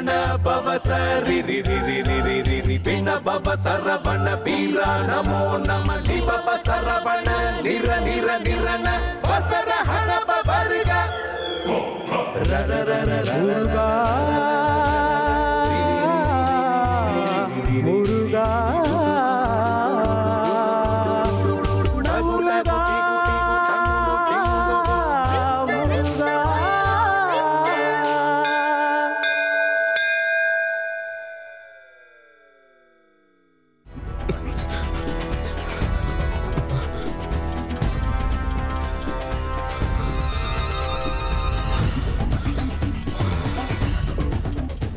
ಗಣ ಭವ ಸರಿ ರಿ ರಿ ರಿ ರಿ ರಿ ರಿ ರಿ ಪಿಣ ಭವ ಸರವಣ ವೀರ ನಮೋ ನಮ ಲಿ ಭವ ಸರವಣ ನಿರ ನಿರ ನಿರನ ವಸರ ಹಣ ಭವರ್ಗ ರ ರ ರ ರ ರ ಮುರುಗಾ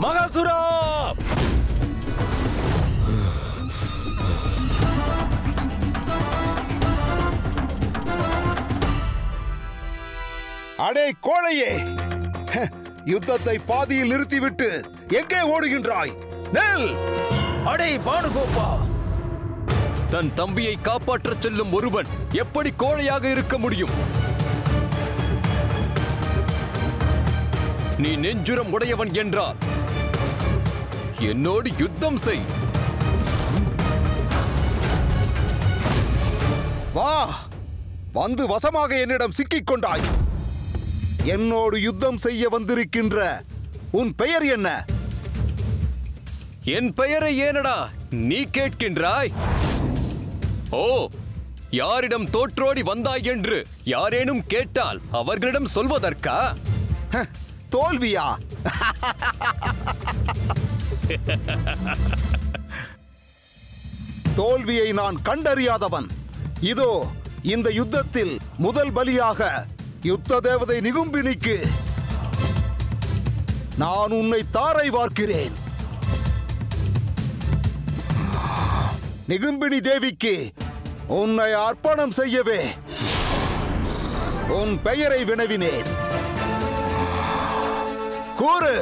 மகாசுரா அடே கோழையே, யுத்தத்தை பாதியில் நிறுத்திவிட்டு எங்கே ஓடுகின்றாய்? நெல்! அடே பானுகோபா, தன் தம்பியை காப்பாற்றச் செல்லும் ஒருவன் எப்படி கோழையாக இருக்க முடியும்? நீ நெஞ்சுரம் உடையவன் என்றால் என்னோடு யுத்தம் செய். வா, வந்து வசமாக என்னிடம் சிக்கிக் கொண்டாய். என்னோடு யுத்தம் செய்ய வந்திருக்கின்ற உன் பெயர் என்ன? என் பெயரை ஏனடா நீ கேட்கின்றாய்? ஓ, யாரிடம் தோற்றோடி வந்தாய் என்று யாரேனும் கேட்டால் அவர்களிடம் சொல்வதற்கா? தோல்வியா? தோல்வியை நான் கண்டறியாதவன். இதோ இந்த யுத்தத்தில் முதல் பலியாக யுத்த தேவதை நிகும்பினிக்கு நான் உன்னை தாரை வார்க்கிறேன். நிகும்பினி தேவிக்கு உன்னை அர்ப்பணம் செய்யவே உன் பெயரை வினவினேன். கூறு.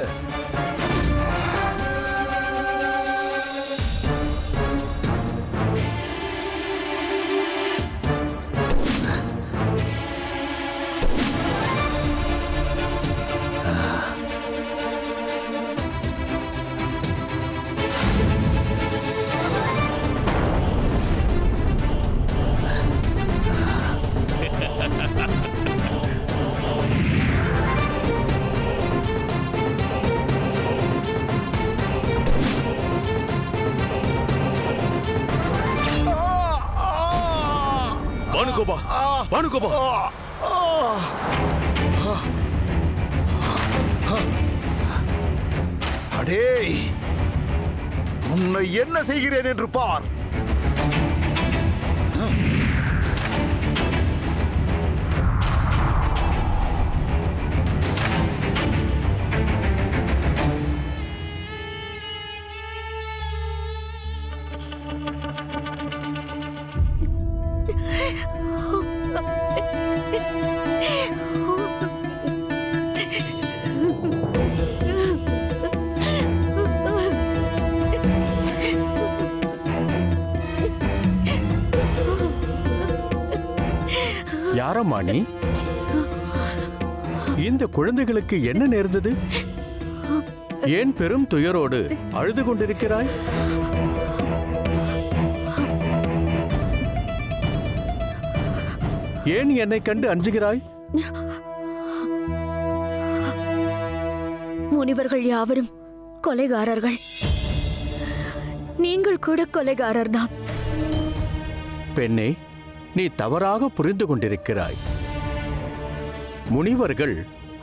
பானுகோபா, அடே, உன்னை என்ன செய்கிறேன் என்று பார். யாரம்மா நீ? இந்த குழந்தைகளுக்கு என்ன நேர்ந்தது? ஏன் பெரும் துயரோடு அழுது கொண்டிருக்கிறாய்? ஏன் என்னை கண்டு அஞ்சுகிறாய்? முனிவர்கள் யாவரும் கொலைகாரர்கள். நீங்கள் கூட கொலைகாரர்தான். பெண்ணே, நீ தவறாக புரிந்து கொண்டிருக்கிறாய். முனிவர்கள்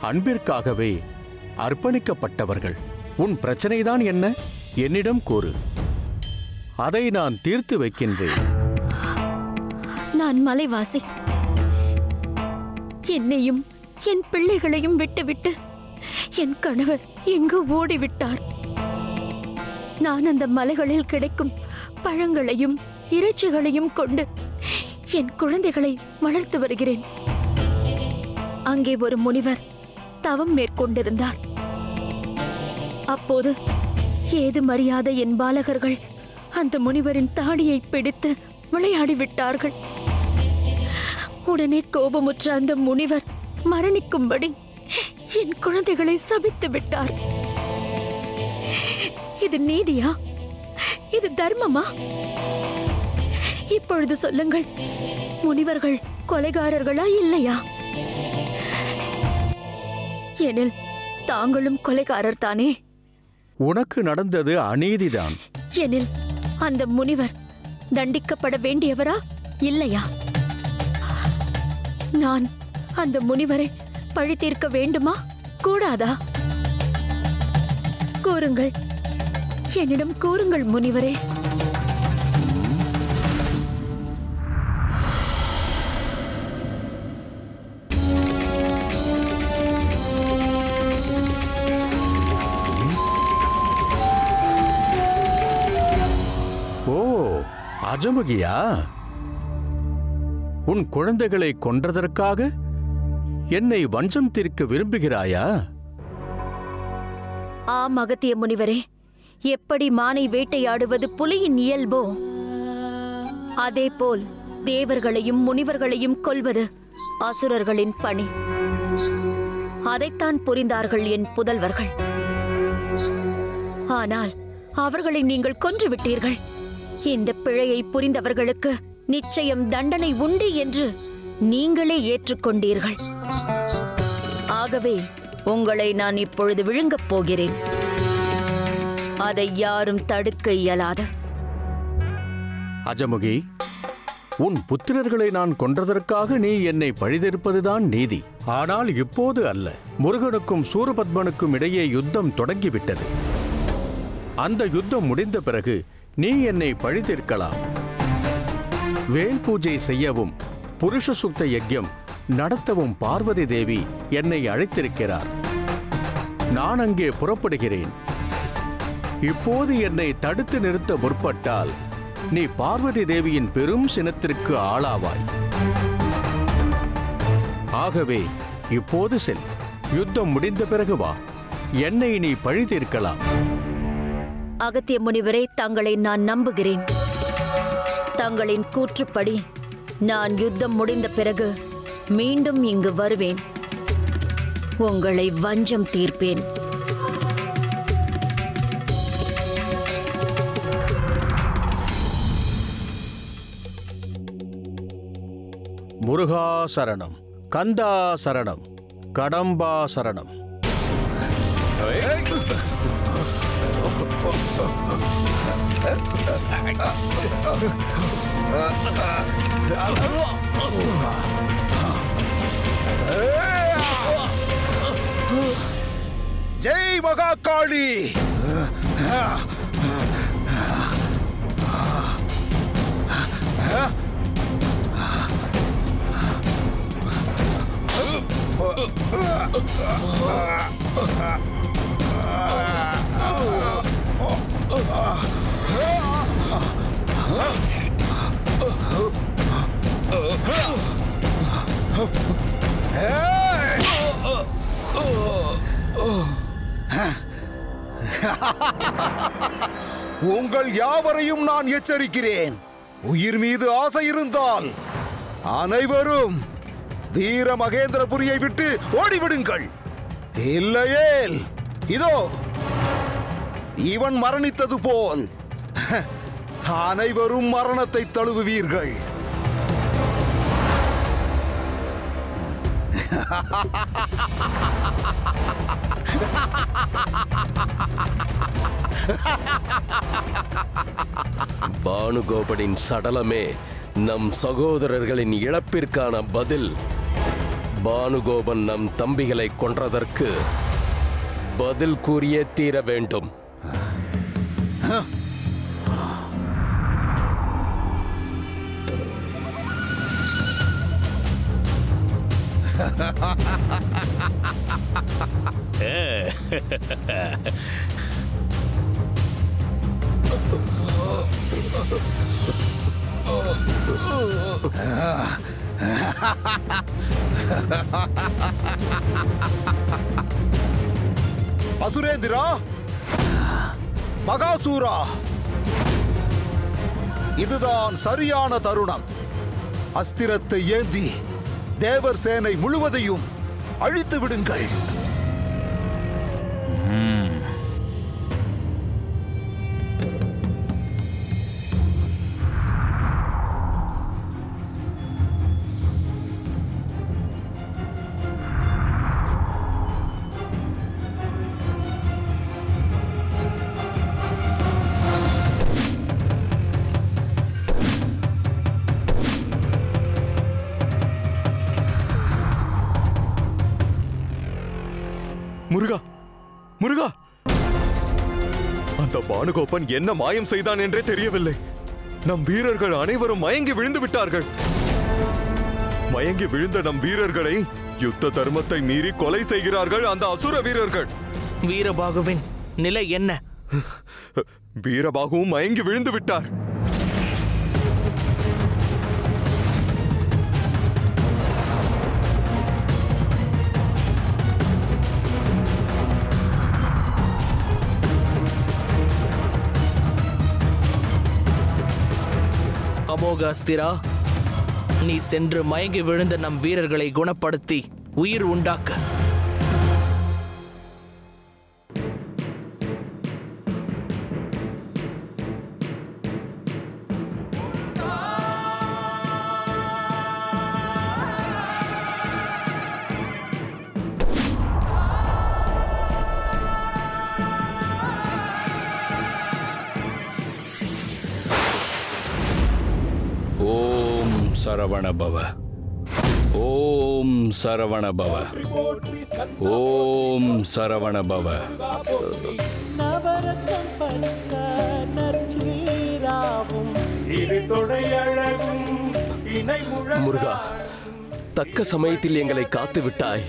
அன்பிற்காகவே அர்ப்பணிக்கப்பட்டவர்கள். உன் பிரச்சனைதான் என்ன? என்னிடம் கூறு. அதை நான் தீர்த்து வைக்கின்றேன். நான் மலைவாசி. என்னையும் என் பிள்ளைகளையும் விட்டுவிட்டு என் கணவர் எங்கு ஓடிவிட்டார். நான் அந்த மலைகளில் கிடைக்கும் பழங்களையும் இறைச்சிகளையும் கொண்டு என் குழந்தைகளை வளர்த்து வருகிறேன். அங்கே ஒரு முனிவர் தவம் மேற்கொண்டிருந்தார். அப்போது ஏதுமறியாத என் பாலகர்கள் அந்த முனிவரின் தாடியை பிடித்து விளையாடிவிட்டார்கள். உடனே கோபமுற்ற அந்த முனிவர் மரணிக்கும்படி என் குழந்தைகளை சபித்து விட்டார். இது நீதியா? இது தர்மமா? இப்பொழுது சொல்லுங்கள், முனிவர்கள் கொலைகாரர்களா இல்லையா? எனில் தாங்களும் கொலைகாரர் தானே? உனக்கு நடந்தது அநீதிதான். எனில் அந்த முனிவர் தண்டிக்கப்பட வேண்டியவரா இல்லையா? நான் அந்த முனிவரை பழி தீர்க்க வேண்டுமா கூடாதா? கூறுங்கள், என்னிடம் கூறுங்கள் முனிவரே. ஓ, அஜமுகியா? உன் குழந்தைகளை கொன்றதற்காக என்னை வஞ்சம் தீர்க்க விரும்புகிறாயா? ஆம் அகத்திய முனிவரே, எப்படி மானை வேட்டையாடுவது புலியின் இயல்போ, அதேபோல் தேவர்களையும் முனிவர்களையும் கொல்வது அசுரர்களின் பணி. அதைத்தான் புரிந்தார்கள் என் புதல்வர்கள். ஆனால் அவர்களை நீங்கள் கொன்றுவிட்டீர்கள். இந்த பிழையை புரிந்தவர்களுக்கு நிச்சயம் தண்டனை உண்டு என்று நீங்களே ஏற்றுக்கொண்டீர்கள். ஆகவே உங்களை நான் இப்பொழுது விழுங்கப் போகிறேன். அதை யாரும் தடுக்க இயலாது. அஜமுகி, உன் புத்திரர்களை நான் கொன்றதற்காக நீ என்னை பழிதீர்ப்பதுதான் நீதி. ஆனால் இப்போது அல்ல. முருகனுக்கும் சூரபத்மனுக்கும் இடையே யுத்தம் தொடங்கிவிட்டது. அந்த யுத்தம் முடிந்த பிறகு நீ என்னை பழிதீர்க்கலாம். வேல் பூஜை செய்யவும் புருஷ சுத்த யஜ்யம் நடத்தவும் பார்வதி தேவி என்னை அழைத்திருக்கிறார். நான் அங்கே புறப்படுகிறேன். இப்போது என்னை தடுத்து நிறுத்த முற்பட்டால் நீ பார்வதி தேவியின் பெரும் சினத்திற்கு ஆளாவாய். ஆகவே இப்போது செல். யுத்தம் முடிந்த பிறகு வா. என்னை நீ பழி தீர்க்கலாம். அகத்திய முனிவரே, தங்களை நான் நம்புகிறேன். தங்களின் கூற்றுப்படி நான் யுத்தம் முடிந்த பிறகு மீண்டும் இங்கு வருவேன். உங்களை வஞ்சம் தீர்ப்பேன். முருகா சரணம், கந்தா சரணம், கடம்பா சரணம். ஜெய் மகாகாளி! உங்கள் யாவரையும் நான் எச்சரிக்கிறேன். உயிர் மீது ஆசை இருந்தால் அனைவரும் வீர மகேந்திரபுரியை விட்டு ஓடிவிடுங்கள். இல்லையேல் இதோ இவன் மரணித்தது போல் அனைவரும் மரணத்தை தழுவுவீர்கள். பானுகோபனின் சடலமே நம் சகோதரர்களின் இழப்பிற்கான பதில். பானுகோபன் நம் தம்பிகளை கொன்றதற்கு பதில் கூறியே தீர வேண்டும். அசுரேந்திரா, மகாசூரா, இதுதான் சரியான தருணம். அஸ்திரத்தை ஏந்தி தேவர் சேனை முழுவதையும் அழித்து விடுங்கள். அந்த பானுகோபன் என்ன மாயம் செய்தான் என்றே தெரியவில்லை. நம் வீரர்கள் அனைவரும் மயங்கி விழுந்து விட்டார்கள். மயங்கி விழுந்த நம் வீரர்களை யுத்த தர்மத்தை மீறி கொலை செய்கிறார்கள் அந்த அசுர வீரர்கள். வீரபாகுவின் நிலை என்ன? வீரபாகுவும் மயங்கி விழுந்து விட்டார். அமோக அஸ்திரா, நீ சென்று மயங்கி விழுந்த நம் வீரர்களை குணப்படுத்தி உயிர் உண்டாக்க. ஓம் சரவணபவ, ஓம் சரவணபவ, ஓம் சரவணபவ. முருகா, தக்க சமயத்தில் எங்களை காத்து விட்டாய்.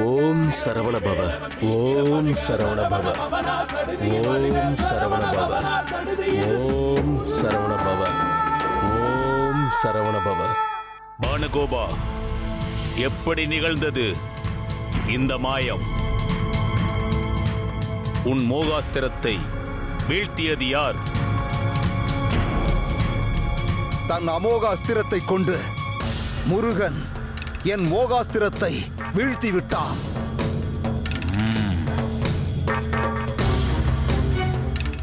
ஓம் சரவணபவ, ஓம் சரவணபவ, ஓம் சரவணபவ, ஓம் சரவணபவ, ஓம் சரவணபவ. பானுகோபா, எப்படி நிகழ்ந்தது இந்த மாயம்? உன் மோகாஸ்திரத்தை வீழ்த்தியது யார்? தன் அமோக அஸ்திரத்தை கொண்டு முருகன் என் மோகாஸ்திரத்தை வீழ்த்தி விட்டான்.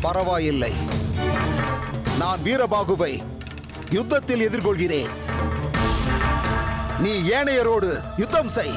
பரவாயில்லை, நான் வீரபாகுவை யுத்தத்தில் எதிர்கொள்கிறேன். நீ ஏனையரோடு யுத்தம் செய்.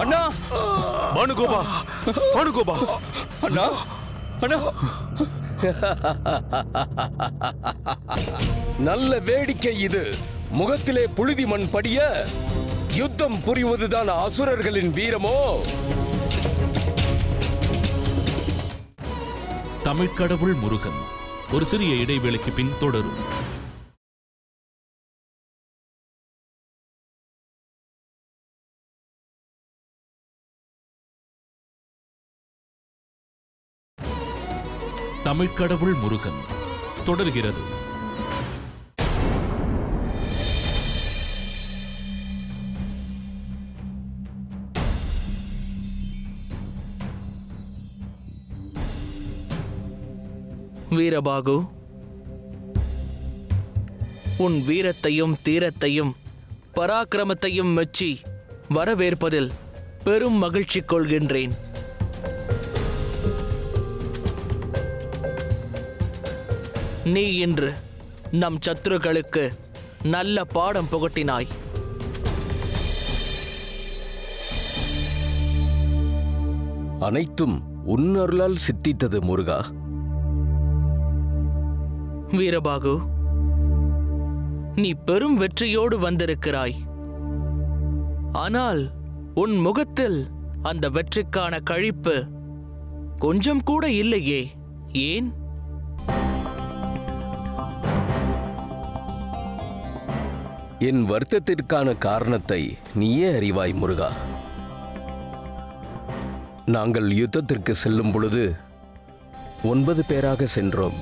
அண்ணா, பானுகோபா, பானுகோபா, அண்ணா, அண்ணா. நல்ல வேடிக்கை இது. முகத்திலே புழுதி மண் படிய யுத்தம் புரிவதுதான் அசுரர்களின் வீரமோ? தமிழ்க்கடவுள் முருகன் ஒரு சிறிய இடைவேளைக்கு பின் தொடரும். தமிழ்க்கடவுள் முருகன் தொடர்கிறது. வீரபாகு, உன் வீரத்தையும் தீரத்தையும் பராக்கிரமத்தையும் மெச்சி வரவேற்பதில் பெரும் மகிழ்ச்சி கொள்கின்றேன். நீ இன்று நம் சத்துருக்களுக்கு நல்ல பாடம் புகட்டினாய். அனைத்தும் உன் அருளால் சித்தித்தது முருகா. வீரபாகு, நீ பெரும் வெற்றியோடு வந்திருக்கிறாய். ஆனால் உன் முகத்தில் அந்த வெற்றிக்கான களிப்பு கொஞ்சம் கூட இல்லையே, ஏன்? என் வருத்தத்திற்கான காரணத்தை நீயே அறிவாய் முருகா. நாங்கள் யுத்தத்திற்கு செல்லும் பொழுது 9 பேராக சென்றோம்.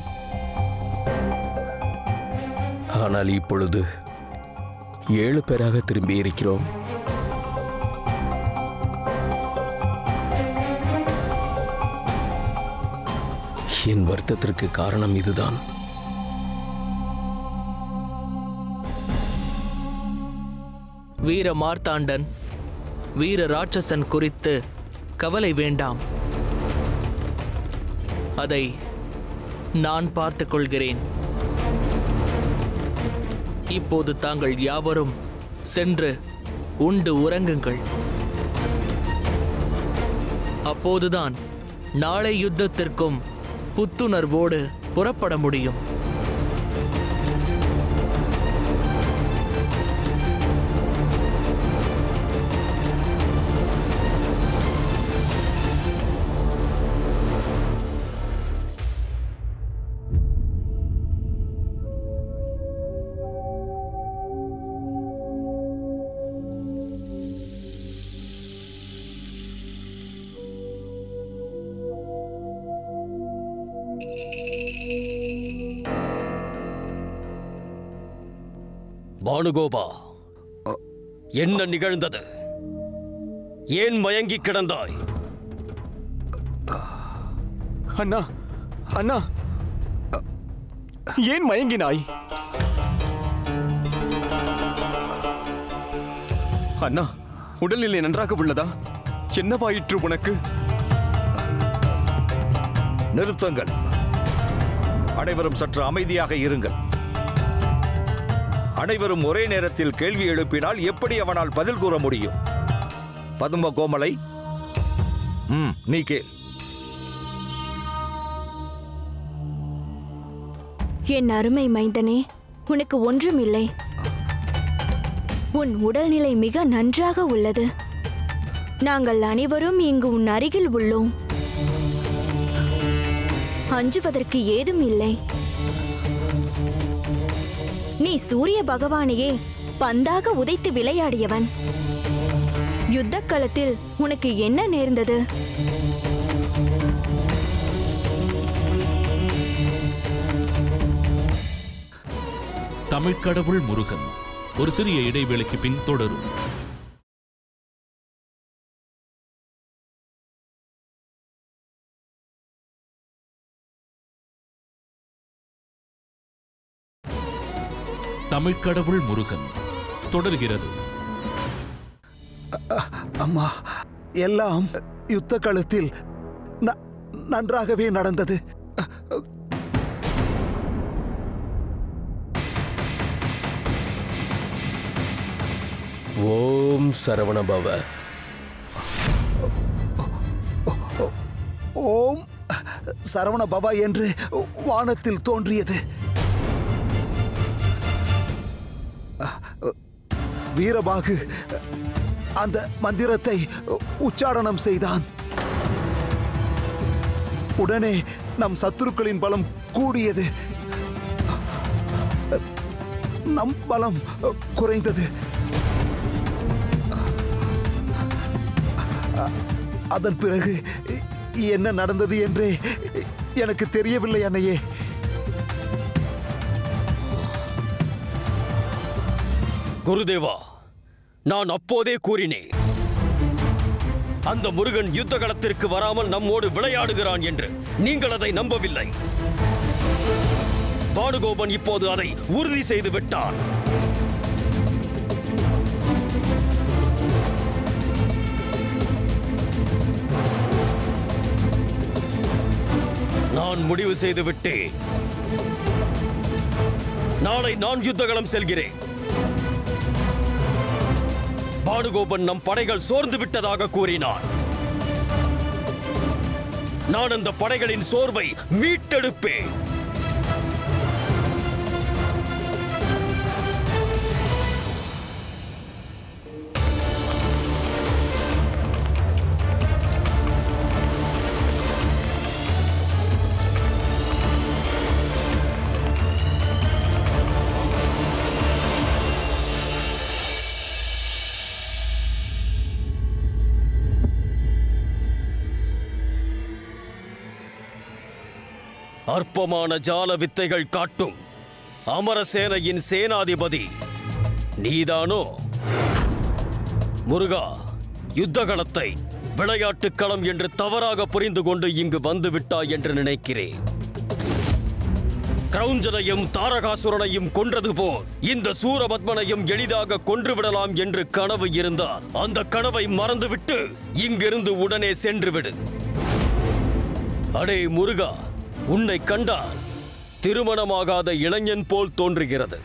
ஆனால் இப்பொழுது 7 பேராக திரும்பி இருக்கிறோம். என் வருத்தத்திற்கு காரணம் இதுதான். வீர மார்த்தாண்டன், வீர ராட்சசன் குறித்து கவலை வேண்டாம். அதை நான் பார்த்துக் கொள்கிறேன். இப்போது தாங்கள் யாவரும் சென்று உண்டு உறங்குங்கள். அப்போதுதான் நாளை யுத்தத்திற்கும் புத்துணர்வோடு புறப்பட முடியும். பானுகோபா, என்ன நிகழ்ந்தது? ஏன் மயங்கி கிடந்தாய்? அண்ணா, அண்ணா, ஏன் மயங்கினாய்? அண்ணா, உடல்நிலை நன்றாக உள்ளதா? என்னவாயிற்று உனக்கு? நிறுத்துங்கள். அனைவரும் சற்று அமைதியாக இருங்கள். அனைவரும் ஒரே நேரத்தில் கேள்வி எழுப்பினால் எப்படி அவனால் பதில் கூற முடியும்? பதும கோமலை, நீ கேள். என் அருமை மைந்தனே, உனக்கு ஒன்றுமில்லை. உன் உடல்நிலை மிக நன்றாக உள்ளது. நாங்கள் அனைவரும் இங்கு உன் அருகில் உள்ளோம். அஞ்சுவதற்கு ஏதும் இல்லை. நீ சூரிய பகவானையே பந்தாக உதைத்து விளையாடியவன். யுத்த களத்தில் உனக்கு என்ன நேர்ந்தது? தமிழ்க்கடவுள் முருகன் ஒரு சிறிய இடைவேளைக்கு பின் தொடரும். தமிழ்க்கடவுள் முருகன் தொடர்கிறது. அம்மா, எல்லாம் யுத்த களத்தில் நன்றாகவே நடந்தது. ஓம் சரவணபவ. ஓம் சரவணபவ என்று வானத்தில் தோன்றியது. வீரபாகு அந்த மந்திரத்தை உச்சாரணம் செய்தான். உடனே நம் சத்துருக்களின் பலம் கூடியது. நம் பலம் குறைந்தது. அதன் பிறகு என்ன நடந்தது என்றே எனக்கு தெரியவில்லை அன்னையே. குருதேவா, நான் அப்போதே கூறினேன், அந்த முருகன் யுத்த களத்திற்கு வராமல் நம்மோடு விளையாடுகிறான் என்று. நீங்கள் அதை நம்பவில்லை. பானுகோபன் இப்போது அதை உறுதி செய்து விட்டான். நான் முடிவு செய்து விட்டேன். நாளை நான் யுத்தகளம் செல்கிறேன். பானுகோபன் நம் படைகள் சோர்ந்து விட்டதாக கூறினான். நான் அந்த படைகளின் சோர்வை மீட்டெடுப்பேன். அற்பமான ஜால வித்தைகள் காட்டும் அமரசேனையின் சேனாதிபதி நீதானோ? முருகா, யுத்தகளத்தை விளையாட்டுக் களம் என்று தவறாக புரிந்து கொண்டு இங்கு வந்து விட்டாய் என்று நினைக்கிறேன். கிரௌஞ்சனையும் தாரகாசுரனையும் கொன்றது போல் இந்த சூரபத்மனையும் எளிதாக கொன்றுவிடலாம் என்று கனவு இருந்தால் அந்த கனவை மறந்துவிட்டு இங்கிருந்து உடனே சென்றுவிடு. அடே முருகா, உன்னை கண்டால் திருமணமாகாத இளைஞன் போல் தோன்றுகிறது.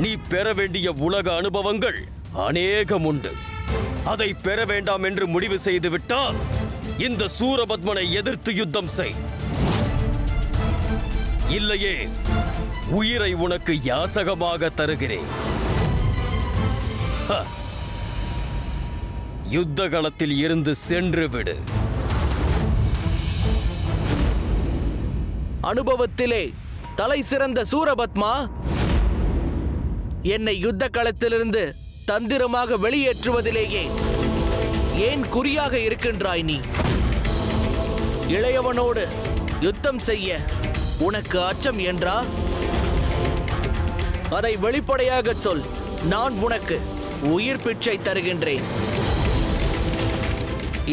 நீ பெற வேண்டிய உலக அனுபவங்கள் அநேகம் உண்டு. அதை பெற வேண்டாம் என்று முடிவு செய்து விட்டால் இந்த சூரபத்மனை எதிர்த்து யுத்தம் செய். இல்லையே உயிரை உனக்கு யாசகமாக தருகிறேன். யுத்த களத்தில் இருந்து சென்று விடு. அனுபவத்திலே தலை சிறந்த சூரபத்மா, என்னை யுத்த களத்திலிருந்து தந்திரமாக வெளியேற்றுவதிலேயே ஏன் குறியாக இருக்கின்றாய் நீ? இளையவனோடு யுத்தம் செய்ய உனக்கு அச்சம் என்றா? அதை வெளிப்படையாக சொல். நான் உனக்கு உயிர் பிச்சை தருகின்றேன்.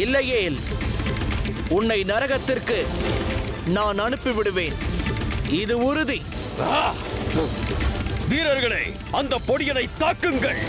இல்லையேல் உன்னை நரகத்திற்கு நான் அனுப்பிவிடுவேன். இது உறுதி. வீரர்களே, அந்த பொடியனை தாக்குங்கள்.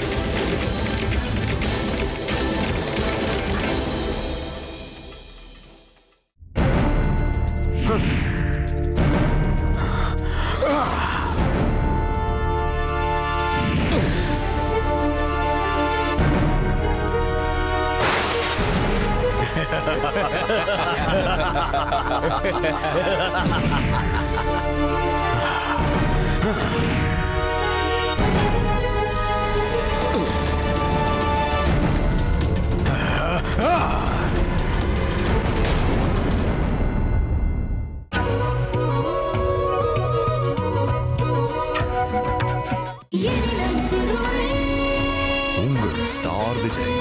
உங்கள் ஸ்டார் விஜய்.